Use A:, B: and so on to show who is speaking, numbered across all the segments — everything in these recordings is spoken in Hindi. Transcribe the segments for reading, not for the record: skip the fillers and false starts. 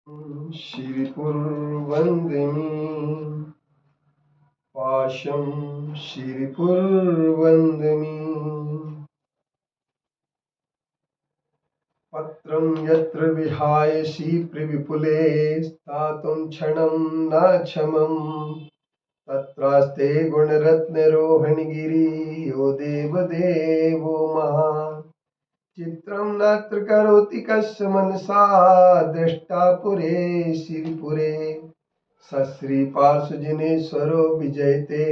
A: श्रीपुरवन्दिनी पाशं श्रीपुरवन्दिनी पत्रं यत्र विहायसि प्रविपुले स्थातुं क्षणं न क्षमम् तत्रास्ते गुणरत्नरोहणगिरियो देवदेवो महान् चित्रं नात्र करोति कस्य मनसा दृष्टा पुरे श्रीपुरे सश्रीपार्श्वजनेश्वरो विजयते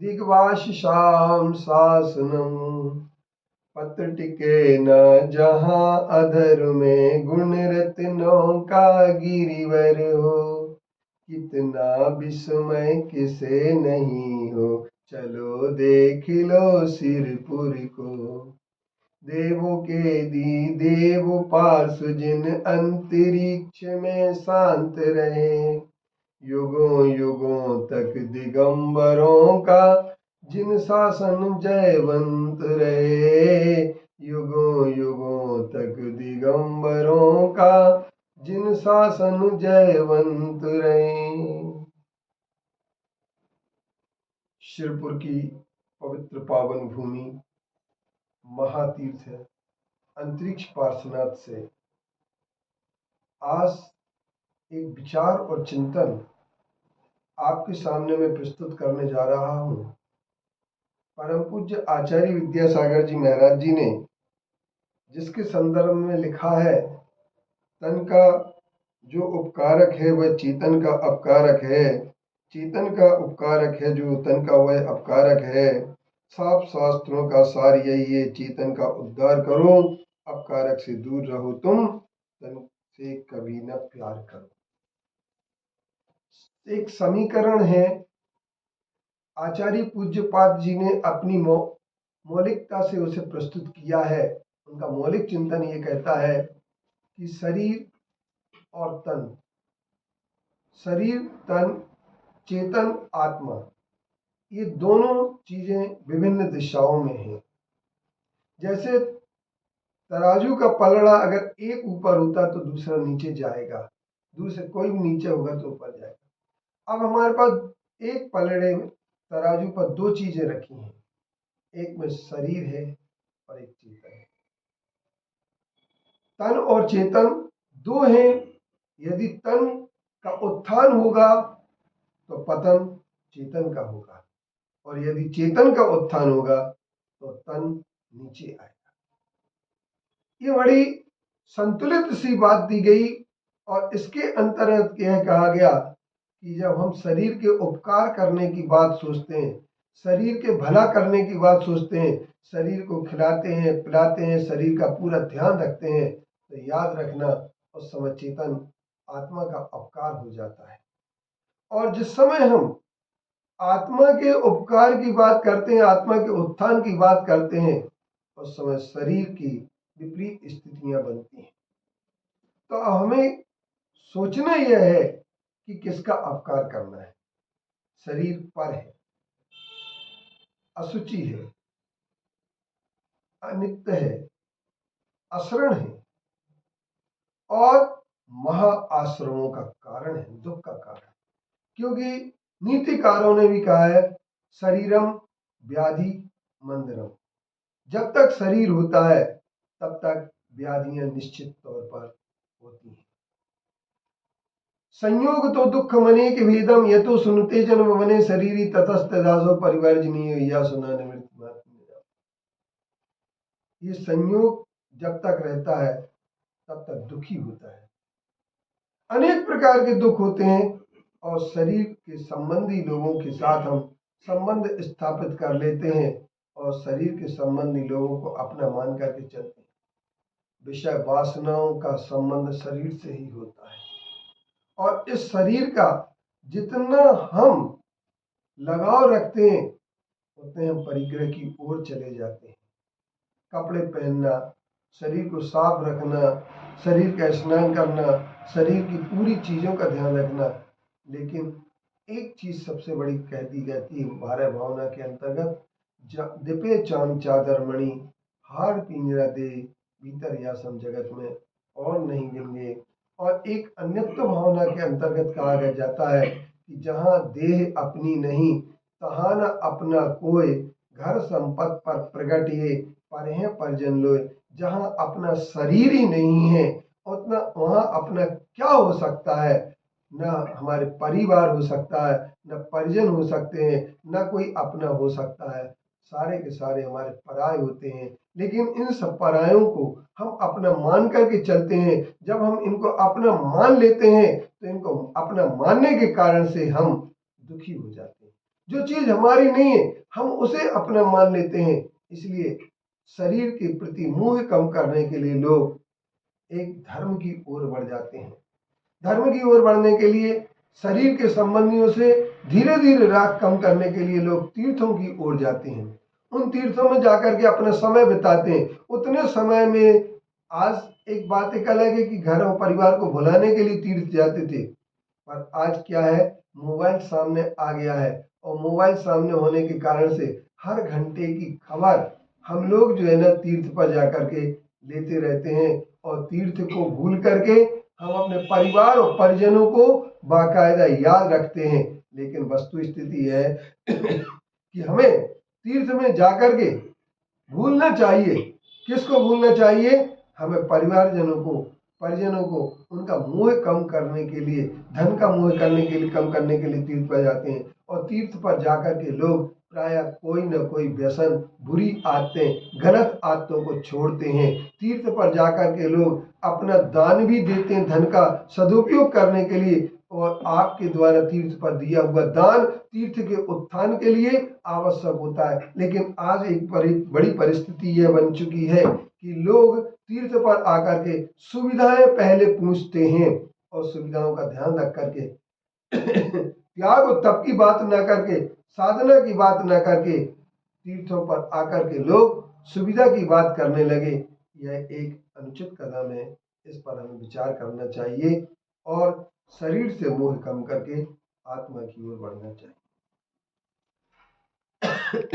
A: दिग्वाशिषां शासनम् पत्र टिके न जहाँ अधर में गुण रत्नों का गिरिवर हो कितना विस्मय किसे नहीं हो चलो देख लो सिरपुर को देवों के देव पार्श्व जिन अंतरिक्ष में शांत रहे युगों युगों तक दिगंबरों का जिन शासन जयवंत रहे युगों युगों तक दिगंबरों का जिन शासन जयवंत रहे। शिरपुर की पवित्र पावन भूमि महातीर्थ है अंतरिक्ष पार्श्वनाथ से आज एक विचार और चिंतन आपके सामने मैं प्रस्तुत करने जा रहा हूँ। परम पूज्य आचार्य विद्यासागर जी महाराज जी ने जिसके संदर्भ में लिखा है तन का जो उपकारक है वह चेतन का अपकारक है, चेतन का उपकारक है जो तन का वह अपकारक है। साफ शास्त्रों का सार यही है, चेतन का उद्धार करो, अपकारक से दूर रहो, तुम तन से कभी न प्यार करो। एक समीकरण है, आचार्य पूज्यपाद जी ने अपनी मौलिकता से उसे प्रस्तुत किया है। उनका मौलिक चिंतन ये कहता है कि शरीर और तन, शरीर तन चेतन आत्मा, ये दोनों चीजें विभिन्न दिशाओं में हैं। जैसे तराजू का पलड़ा अगर एक ऊपर होता तो दूसरा नीचे जाएगा, दूसरे कोई भी नीचे होगा तो ऊपर जाएगा। अब हमारे पास एक पलड़े में तराजू पर दो चीजें रखी हैं, एक में शरीर है और एक चेतन है। तन और चेतन दो हैं। यदि तन का उत्थान होगा तो पतन चेतन का होगा, और यदि चेतन का उत्थान होगा तो तन नीचे आएगा। ये बड़ी संतुलित सी बात दी गई, और इसके अंतर्गत यह कहा गया कि जब हम शरीर के उपकार करने की बात सोचते हैं, शरीर के भला करने की बात सोचते हैं, शरीर को खिलाते हैं पिलाते हैं, शरीर का पूरा ध्यान रखते हैं, तो याद रखना उस समय चेतन आत्मा का अपकार हो जाता है। और जिस समय हम आत्मा के उपकार की बात करते हैं, आत्मा के उत्थान की बात करते हैं, उस समय शरीर की विपरीत स्थितियां बनती हैं। तो हमें सोचना यह है कि किसका अपकार करना है। शरीर पर है, अशुचि है, अनित्य है, अशरण है और महा आश्रमों का कारण है, दुख का कारण। क्योंकि नीतिकारों ने भी कहा है शरीरम व्याधि मंदिरम, जब तक शरीर होता है तब तक व्याधियां निश्चित तौर पर होती हैं। संयोग तो दुख मने के भेदम यतो सुनते जन्म बने शरीरी ततस्तदासो परिवर्जनीय या सुना निवृत्ति। ये संयोग जब तक रहता है तब तक दुखी होता है। अनेक प्रकार के दुख होते हैं, और शरीर के संबंधी लोगों के साथ हम संबंध स्थापित कर लेते हैं और शरीर के संबंधी लोगों को अपना मान करके चलते हैं। विषय वासनाओं का संबंध शरीर से ही होता है, और इस शरीर का जितना हम लगाव रखते हैं उतने हम परिग्रह की ओर चले जाते हैं। कपड़े पहनना, शरीर को साफ रखना, शरीर का स्नान करना, शरीर की पूरी चीजों का ध्यान रखना। लेकिन एक चीज सबसे बड़ी कह दी जाती है बारह भावना के अंतर्गत, दिपे चांद चादर मणि हार पिंजरा दे भीतर यासम जगत में और नहीं गिनगे और एक अन्यत्व भावना के अंतर्गत कहा गया जाता है कि जहाँ देह अपनी नहीं, तहाँ न अपना कोय, घर संपत्ति पर प्रगट ये, परहे परिजन लोय। जहाँ अपना शरीर ही नहीं है, उतना वहाँ अपना क्या हो सकता है? न हमारे परिवार हो सकता है, न परिजन हो सकते हैं, न कोई अपना हो सकता है। सारे के सारे हमारे पराये होते हैं। लेकिन इन सब परायों को हम अपना मान करके चलते हैं। जब हम इनको अपना मान लेते हैं तो इनको अपना मानने के कारण से हम दुखी हो जाते हैं। जो चीज हमारी नहीं है हम उसे अपना मान लेते हैं। इसलिए शरीर के प्रति मोह कम करने के लिए लोग एक धर्म की ओर बढ़ जाते हैं। धर्म की ओर बढ़ने के लिए शरीर के संबंधियों से धीरे धीरे राग कम करने के लिए लोग तीर्थों की ओर जाते हैं। उन तीर्थों में जाकर के अपना समय बिताते हैं। उतने समय में आज एक बात एक अलग है कि घर और परिवार को भुलाने के लिए तीर्थ जाते थे, पर आज क्या है, मोबाइल सामने आ गया है और मोबाइल सामने होने के कारण से हर घंटे की खबर हम लोग जो है ना तीर्थ पर जाकर के लेते रहते हैं और तीर्थ को भूल करके हम अपने परिवार और परिजनों को बाकायदा याद रखते हैं। लेकिन वस्तु स्थिति है कि हमें तीर्थ में जाकर के भूलना चाहिए। किसको भूलना चाहिए? हमें परिजनों को उनका मोह कम करने के लिए, धन का मोह करने के लिए, कम करने के लिए तीर्थ पर जाते हैं। और तीर्थ पर जाकर के लोग प्राय कोई न कोई व्यसन, बुरी आदतें, गलत आदतों को छोड़ते हैं। तीर्थ पर जाकर के लोग अपना दान भी देते हैं धन का सदुपयोग करने के लिए। और आपके द्वारा तीर्थ पर दिया हुआ दान तीर्थ के उत्थान के लिए आवश्यक होता है। लेकिन आज एक बड़ी परिस्थिति यह बन चुकी है कि लोग तीर्थ पर आकर के सुविधाएं पहले पूछते हैं और सुविधाओं का ध्यान रख करके त्याग और तप की बात न करके, साधना की बात न करके तीर्थों पर आकर के लोग सुविधा की बात करने लगे। यह एक अनुचित कदम है। इस पर हमें विचार करना चाहिए और शरीर से मोह कम करके आत्मा की ओर बढ़ना चाहिए।